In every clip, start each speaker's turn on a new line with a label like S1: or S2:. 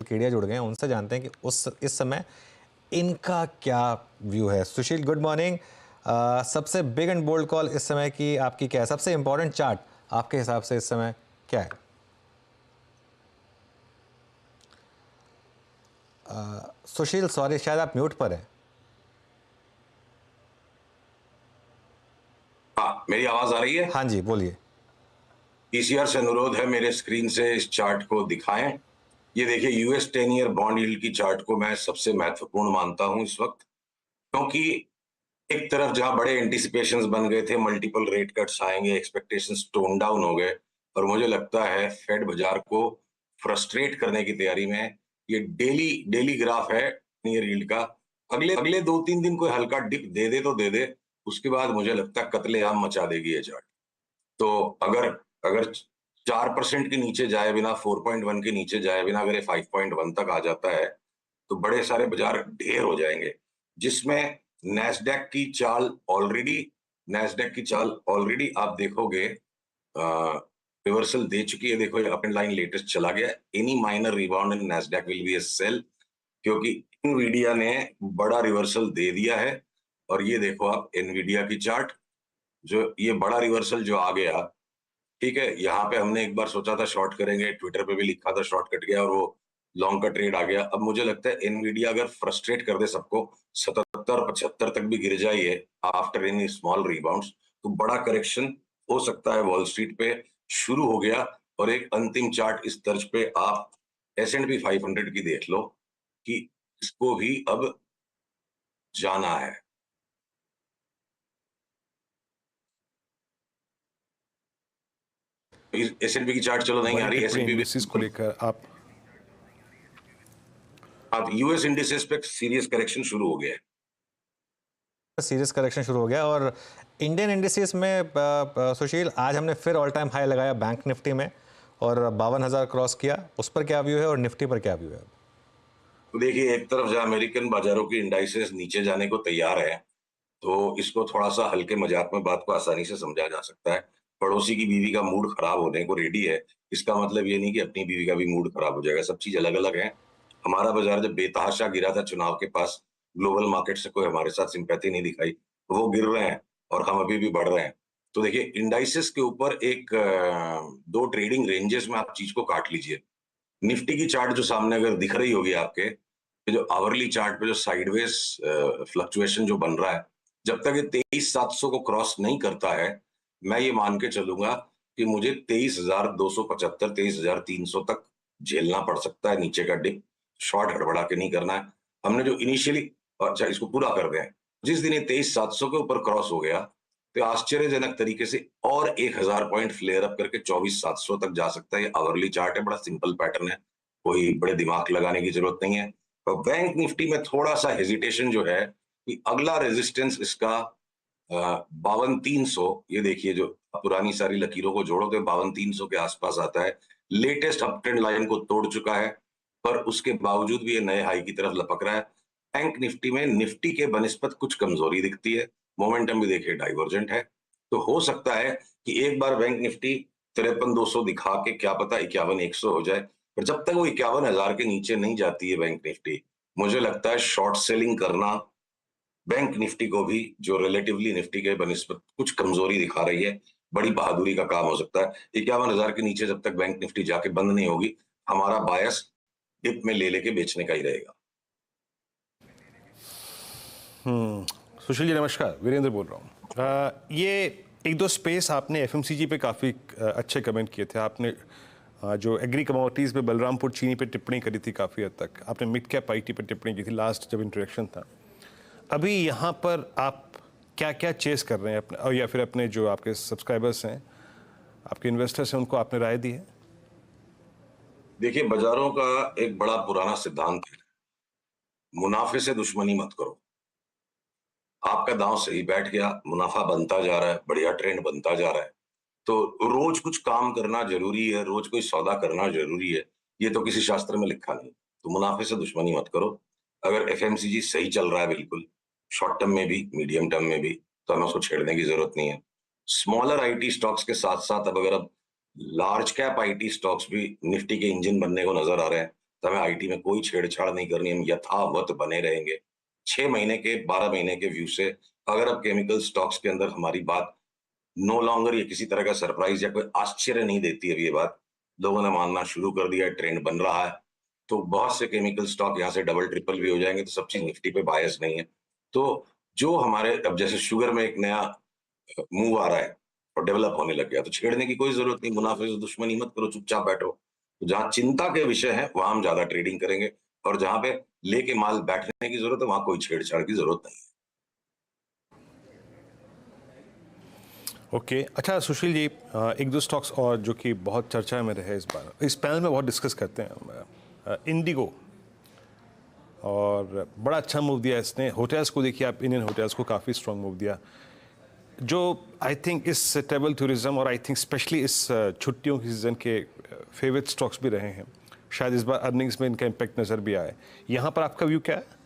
S1: कीड़िया जुड़ गए हैं, उनसे जानते हैं कि इस समय इनका क्या व्यू है। सुशील, गुड मॉर्निंग। सबसे बिग एंड बोल्ड कॉल इस समय की आपकी क्या है? सबसे इंपॉर्टेंट चार्ट आपके हिसाब से इस समय क्या है? सुशील सॉरी, शायद आप म्यूट पर हैं।
S2: हाँ, मेरी आवाज आ रही है?
S1: हाँ जी, बोलिए।
S2: पीसीआर से अनुरोध है मेरे स्क्रीन से इस चार्ट को दिखाएं। ये देखिए, यूएस 10 ईयर बॉन्ड यील्ड की चार्ट को मैं सबसे महत्वपूर्ण मानता हूं इस वक्त, क्योंकि एक तरफ जहां बड़े एंटिसिपेशंस बन गए थे, मल्टीपल रेट कट्स आएंगे, एक्सपेक्टेशंस टोन डाउन हो गए, और मुझे लगता है फेड बाजार को फ्रस्ट्रेट करने की तैयारी में है। ये डेली डेली ग्राफ है ईयर यील्ड का। अगले अगले 2-3 दिन कोई हल्का डिप दे दे तो दे दे, उसके बाद मुझे लगता है कत्लेआम मचा देगी ये चार्ट। तो अगर अगर 4% के नीचे जाए बिना, 4.1 के नीचे जाए बिना, अगर ये 5.1 तक आ जाता है तो बड़े सारे बाजार ढेर हो जाएंगे, जिसमें नैस्डैक की चाल ऑलरेडी आप देखोगे रिवर्सल दे चुकी है। देखो, अप एंड लाइन लेटेस्ट चला गया। Any minor rebound in Nasdaq will be a sell, क्योंकि एनवीडिया ने बड़ा रिवर्सल दे दिया है। और ये देखो आप एनवीडिया की चार्ट, जो ये बड़ा रिवर्सल जो आ गया, ठीक है, यहाँ पे हमने एक बार सोचा था शॉर्ट करेंगे, ट्विटर पे भी लिखा था, शॉर्ट कट गया और वो लॉन्ग का ट्रेड आ गया। अब मुझे लगता है एनवीडिया अगर फ्रस्ट्रेट कर दे सबको, 77-75 तक भी गिर जाइए आफ्टर एनी स्मॉल रिबाउंड्स, तो बड़ा करेक्शन हो सकता है वॉल स्ट्रीट पे शुरू हो गया। और एक अंतिम चार्ट इस तर्ज पे आप S&P 500 की देख लो कि इसको भी अब जाना है। S&P की चार्ट चलो नहीं आ रही, S&P
S3: इंडिसेस को लेकर आप
S2: यूएस इंडिसेस पे सीरियस करेक्शन शुरू हो गया है।
S1: सीरियस करेक्शन शुरू हो गया। और इंडियन इंडिसेस में सुशील, आज हमने फिर ऑल टाइम हाई लगाया बैंक निफ्टी में और 52,000 क्रॉस किया। उस पर क्या व्यू है और निफ्टी पर क्या व्यू है?
S2: तो देखिए, एक तरफ जहां अमेरिकन बाजारों की इंडाइसेस नीचे जाने को तैयार है, तो इसको थोड़ा सा हल्के मजाक में बात को आसानी से समझा जा सकता है। पड़ोसी की बीवी का मूड खराब होने को रेडी है, इसका मतलब ये नहीं कि अपनी बीवी का भी मूड खराब हो जाएगा। सब चीज अलग अलग है। हमारा बाजार जब बेतहाशा गिरा था चुनाव के पास, ग्लोबल मार्केट से कोई हमारे साथ सिंपैथी नहीं दिखाई, वो गिर रहे हैं और हम अभी भी बढ़ रहे हैं। तो देखिए, इंडाइसेस के ऊपर एक दो ट्रेडिंग रेंजेस में आप चीज को काट लीजिए। निफ्टी की चार्ट जो सामने अगर दिख रही होगी आपके, ये जो आवरली चार्ट पे जो साइडवेज फ्लक्चुएशन जो बन रहा है, जब तक ये 23,700 को क्रॉस नहीं करता है, मैं ये मान के चलूंगा कि मुझे 23,275 23,300 तक झेलना पड़ सकता है नीचे का डिप। शॉर्ट हड़बड़ा के नहीं करना है। हमने जो इनिशियली, अच्छा इसको पूरा कर दें, जिस दिन ये 23,700 के ऊपर क्रॉस हो गया, तो आश्चर्यजनक तरीके से और 1,000 पॉइंट फ्लेयर अप करके 24,700 तक जा सकता है। ये आवरली चार्ट है, बड़ा सिंपल पैटर्न है, कोई बड़े दिमाग लगाने की जरूरत नहीं है। और बैंक निफ्टी में थोड़ा सा हेजिटेशन जो है कि अगला रेजिस्टेंस इसका 52,300, ये देखिए जो पुरानी सारी लकीरों को जोड़ो तो 52,300 के आसपास आता है। लेटेस्ट अप ट्रेंड लाइन को तोड़ चुका है, पर उसके बावजूद भी ये नए हाई की तरफ लपक रहा है। बैंक निफ्टी में निफ्टी के बनिस्बत कुछ कमजोरी दिखती है, मोमेंटम भी देखिए डाइवर्जेंट है। तो हो सकता है कि एक बार बैंक निफ्टी 53,200 दिखा के क्या पता 51,100 हो जाए, पर जब तक वो 51,000 के नीचे नहीं जाती है बैंक निफ्टी, मुझे लगता है शॉर्ट सेलिंग करना बैंक निफ्टी को भी, जो रिलेटिवली निफ्टी के बनिस्बत कुछ कमजोरी दिखा रही है, बड़ी बहादुरी का काम हो सकता है। 51,000 के नीचे जब तक बैंक निफ्टी जाके बंद नहीं होगी, हमारा बायस डिप में ले लेके बेचने का ही रहेगा।
S3: सुशील जी नमस्कार, वीरेंद्र बोल रहा हूँ। ये एक दो स्पेस आपने एफएमसीजी पे काफ़ी अच्छे कमेंट किए थे। आपने जो एग्री कमोडिटीज़ पे बलरामपुर चीनी पे टिप्पणी करी थी, काफ़ी हद तक आपने मिड कैप आईटी पे टिप्पणी की थी लास्ट जब इंट्रोडक्शन था। अभी यहाँ पर आप क्या क्या चेस कर रहे हैं अपने, और या फिर अपने जो आपके सब्सक्राइबर्स हैं, आपके इन्वेस्टर्स हैं, उनको आपने राय दी है?
S2: देखिए, बाजारों का एक बड़ा पुराना सिद्धांत है, मुनाफे से दुश्मनी मत करो। आपका दांव सही बैठ गया, मुनाफा बनता जा रहा है, बढ़िया ट्रेंड बनता जा रहा है, तो रोज कुछ काम करना जरूरी है, रोज कोई सौदा करना जरूरी है, ये तो किसी शास्त्र में लिखा नहीं। तो मुनाफे से दुश्मनी मत करो। अगर एफएमसीजी सही चल रहा है बिल्कुल, शॉर्ट टर्म में भी मीडियम टर्म में भी, तो हमें उसको छेड़ने की जरूरत नहीं है। स्मॉलर आईटी स्टॉक्स के साथ साथ अब लार्ज कैप आईटी स्टॉक्स भी निफ्टी के इंजन बनने को नजर आ रहे हैं, हमें आईटी में कोई छेड़छाड़ नहीं करनी, हम यथावत बने रहेंगे। 6 महीने के, 12 महीने के व्यू से अगर अब केमिकल स्टॉक्स के अंदर हमारी बात नो लॉन्गर ये किसी तरह का सरप्राइज या कोई आश्चर्य नहीं देती अभी ये बात, लोगों ने मानना शुरू कर दिया है, ट्रेंड बन रहा है, तो बहुत से केमिकल स्टॉक यहाँ से डबल ट्रिपल भी हो जाएंगे, तो सब चीज निफ्टी पे बायस नहीं है। तो जो हमारे अब जैसे शुगर में एक नया मूव आ रहा है और डेवलप होने लग गया, तो छेड़ने की कोई जरूरत नहीं, मुनाफे से दुश्मनी मत करो, चुपचाप बैठो। तो जहाँ चिंता के विषय है वहां हम ज्यादा ट्रेडिंग करेंगे, और जहां पे लेके माल बैठने की जरूरत है वहां कोई छेड़छाड़ की जरूरत नहीं है।
S3: ओके अच्छा सुशील जी, एक दो स्टॉक्स और जो कि बहुत चर्चा में रहे इस बार, इस पैनल में बहुत डिस्कस करते हैं, इंडिगो, और बड़ा अच्छा मूव दिया इसने। होटल्स को देखिए आप, इंडियन होटल्स को काफ़ी स्ट्रॉन्ग मूव दिया, जो आई थिंक इस ट्रेवल टूरिज्म और आई थिंक स्पेशली इस छुट्टियों की सीज़न के फेवरेट स्टॉक्स भी रहे हैं। शायद इस बार अर्निंग्स में इनका इम्पैक्ट नज़र भी आए। यहाँ पर आपका व्यू क्या है?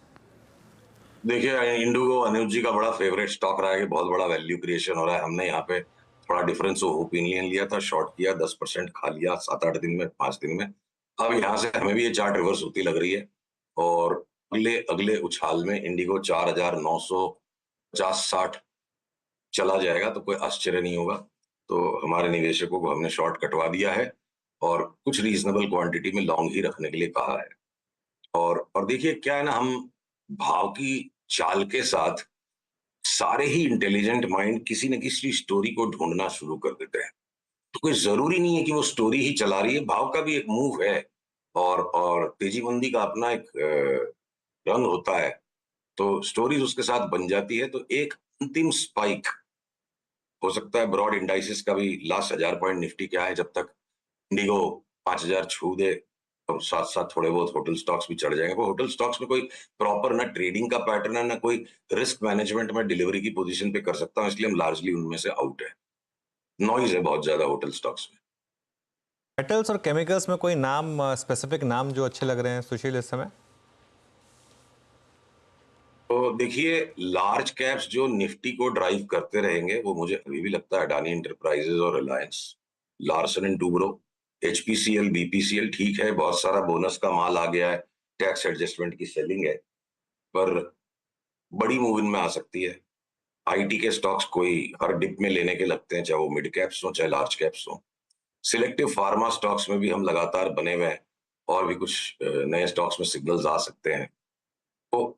S2: देखिए, इंडिगो अनुज जी का बड़ा फेवरेट स्टॉक रहा है कि बहुत बड़ा वैल्यू क्रिएशन हो रहा है। हमने यहाँ पे थोड़ा डिफरेंस ऑफ ओपिनियन लिया था, शॉर्ट किया, 10% खा लिया 7-8 दिन में, 5 दिन में। अब यहाँ से हमें भी ये चार्ट रिवर्स होती लग रही है, और अगले अगले उछाल में इंडिगो 4,950-60 चला जाएगा तो कोई आश्चर्य नहीं होगा। तो हमारे निवेशकों को हमने शॉर्ट कटवा दिया है और कुछ रीजनेबल क्वांटिटी में लॉन्ग ही रखने के लिए कहा है। और देखिए क्या है ना, हम भाव की चाल के साथ सारे ही इंटेलिजेंट माइंड किसी न किसी स्टोरी को ढूंढना शुरू कर देते हैं। तो कोई जरूरी नहीं है कि वो स्टोरी ही चला रही है, भाव का भी एक मूव है, और तेजी मंदी का अपना एक रंग होता है, तो स्टोरीज उसके साथ बन जाती है। तो एक अंतिम स्पाइक हो सकता है ब्रॉड इंडाइसिस का भी, लास्ट 1000 पॉइंट निफ्टी क्या है, जब तक इंडिगो 5000 छू दे, और साथ साथ थोड़े बहुत होटल स्टॉक्स भी चढ़ जाएंगे। वो होटल स्टॉक्स में कोई प्रॉपर ना ट्रेडिंग का पैटर्न है, ना कोई रिस्क मैनेजमेंट में डिलीवरी की पोजीशन पे कर सकता हूं, इसलिए हम लार्जली उनमें से आउट है। नॉइज है बहुत ज्यादा होटल स्टॉक्स में।
S1: मेटल्स और केमिकल्स में कोई नाम, स्पेसिफिक नाम जो अच्छे लग रहे हैं सुशील इस समय?
S2: तो देखिए, लार्ज कैप्स जो निफ्टी को ड्राइव करते रहेंगे वो मुझे अभी भी लगता है अडानी इंटरप्राइजेज और Reliance, Larsen and Toubro, HPCL, BPCL. ठीक है, बहुत सारा बोनस का माल आ गया है, टैक्स एडजस्टमेंट की सेलिंग है, पर बड़ी मूव इनमें आ सकती है। आईटी के स्टॉक्स कोई हर डिप में लेने के लगते हैं, चाहे वो मिड कैप्स हो चाहे लार्ज कैप्स हो। सिलेक्टिव फार्मा स्टॉक्स में भी हम लगातार बने हुए हैं, और भी कुछ नए स्टॉक्स में सिग्नल्स आ सकते हैं। तो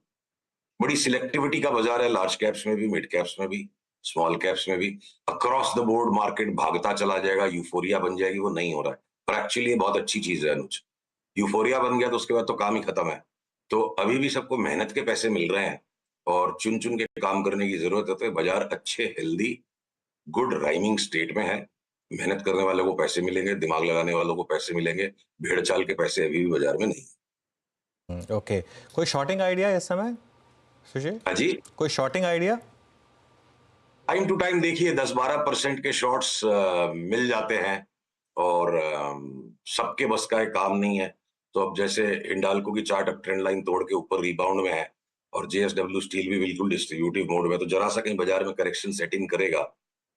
S2: बड़ी सिलेक्टिविटी का बाजार है, लार्ज कैप्स में भी, मिड कैप्स में भी, स्मॉल कैप्स में भी। अक्रॉस द बोर्ड मार्केट भागता चला जाएगा, यूफोरिया बन जाएगी, वो नहीं हो रहा है। पर एक्चुअली ये बहुत अच्छी चीज है अनुज, यूफोरिया बन गया तो उसके बाद तो काम ही खत्म है। तो अभी भी सबको मेहनत के पैसे मिल रहे हैं, और चुन चुन के काम करने की जरूरत है। तो बाजार अच्छे, हेल्दी, गुड राइमिंग स्टेट में है। मेहनत करने वालों को पैसे मिलेंगे, दिमाग लगाने वालों को पैसे मिलेंगे, भेड़ चाल के पैसे अभी भी बाजार में नहीं।
S1: ओके, कोई शॉर्टिंग आइडिया इस समय सुशील?
S2: हाँ जी,
S1: कोई shorting idea?
S2: Time to time देखिए 10-12% के शॉट्स मिल जाते हैं, और सबके बस का एक काम नहीं है। तो अब जैसे हिंडाल्को की चार्ट अब ट्रेंड लाइन तोड़ के ऊपर रिबाउंड में है, और जेएसडब्ल्यू स्टील भी बिल्कुल डिस्ट्रीब्यूटिव मोड में, तो जरा सा कहीं बाजार में करेक्शन सेट इन करेगा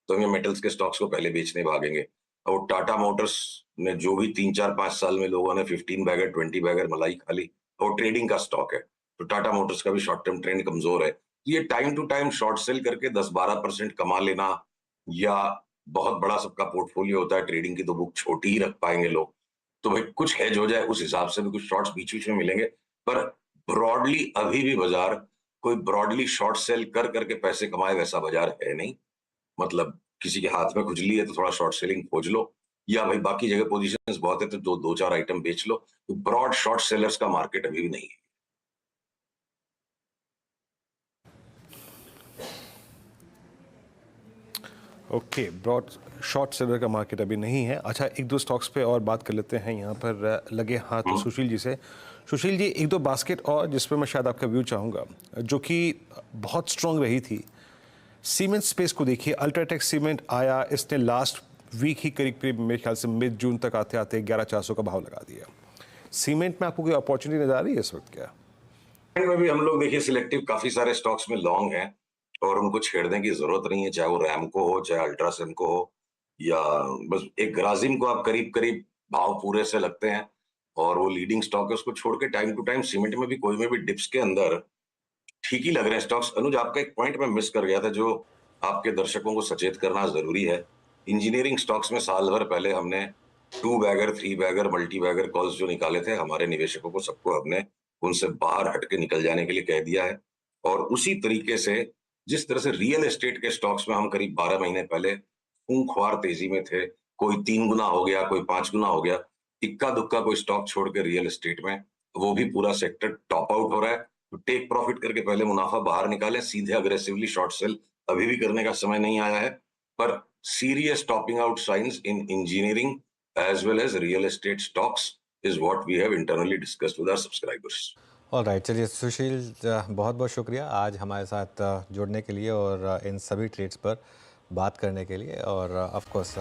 S2: तो हम ये मेटल्स के स्टॉक्स को पहले बेचने भागेंगे। और टाटा मोटर्स ने जो भी 3-4-5 साल में लोगों ने 15 बैगर 20 बैगर मलाई खा ली, और ट्रेडिंग का स्टॉक है, तो टाटा मोटर्स का भी शॉर्ट टर्म ट्रेंड कमजोर है। ये time to time short sell करके 10-12% कमा लेना, या बहुत बड़ा सबका पोर्टफोलियो होता है ट्रेडिंग की, तो बुक छोटी ही रख पाएंगे लोग, तो भाई कुछ हेज हो जाए उस हिसाब से भी कुछ शॉर्ट्स बीच बीच में मिलेंगे। पर ब्रॉडली अभी भी बाजार कोई ब्रॉडली शॉर्ट सेल कर करके पैसे कमाए वैसा बाजार है नहीं। मतलब किसी के हाथ में खुजली है तो थोड़ा शॉर्ट सेलिंग खोज लो, या भाई बाकी जगह पोजीशंस बहुत है तो दो चार आइटम बेच लो। तो ब्रॉड शॉर्ट सेलर्स का मार्केट अभी भी नहीं है।
S3: ओके, ब्रॉड शॉर्ट सेलर का मार्केट अभी नहीं है। अच्छा, एक दो स्टॉक्स पे और बात कर लेते हैं यहाँ पर लगे हाथ सुशील जी से। सुशील जी, एक दो बास्केट और जिस पर मैं शायद आपका व्यू चाहूँगा, जो कि बहुत स्ट्रॉन्ग रही थी। सीमेंट स्पेस को देखिए, अल्ट्राटेक सीमेंट आया, इसने लास्ट वीक ही करीब करीब मेरे ख्याल से मिड जून तक आते आते 11,400 का भाव लगा दिया। सीमेंट में आपको कोई अपॉर्चुनिटी नजर आ रही है इस वक्त क्या?
S2: में भी हम लोग देखिए सिलेक्टिव काफी सारे स्टॉक्स में लॉन्ग हैं, और उनको छेड़ने की जरूरत नहीं है, चाहे वो रैमको हो चाहे अल्ट्रासेमको हो, या बस एक ग्राजिम को आप करीब करीब भाव पूरे से लगते हैं, और वो लीडिंग स्टॉक है, उसको छोड़ के टाइम टू टाइम सीमेंट में भी कोई में भी डिप्स के अंदर ठीक ही लग रहे हैं स्टॉक्स। अनुज, आपका एक पॉइंट मैं मिस कर गया था जो आपके दर्शकों को सचेत करना जरूरी है। इंजीनियरिंग स्टॉक्स में साल भर पहले हमने 2 bagger 3 bagger multi bagger calls जो निकाले थे, हमारे निवेशकों को सबको हमने उनसे बाहर हटके निकल जाने के लिए कह दिया है। और उसी तरीके से जिस तरह से रियल एस्टेट के स्टॉक्स में हम करीब 12 महीने पहले खूंखार तेजी में थे, कोई 3 गुना हो गया, कोई 5 गुना हो गया, इक्का दुक्का कोई स्टॉक छोड़ के रियल एस्टेट में वो भी पूरा सेक्टर टॉप आउट हो रहा है। तो टेक प्रॉफिट करके पहले मुनाफा बाहर निकाले, सीधे अग्रेसिवली शॉर्ट सेल अभी भी करने का समय नहीं आया है। पर serious topping out science in engineering as well as real estate stocks is what we have internally discussed with our subscribers.
S1: Alright, चलिए सुशील, बहुत बहुत शुक्रिया आज हमारे साथ जुड़ने के लिए और इन सभी ट्रेड्स पर बात करने के लिए। और ऑफ कोर्स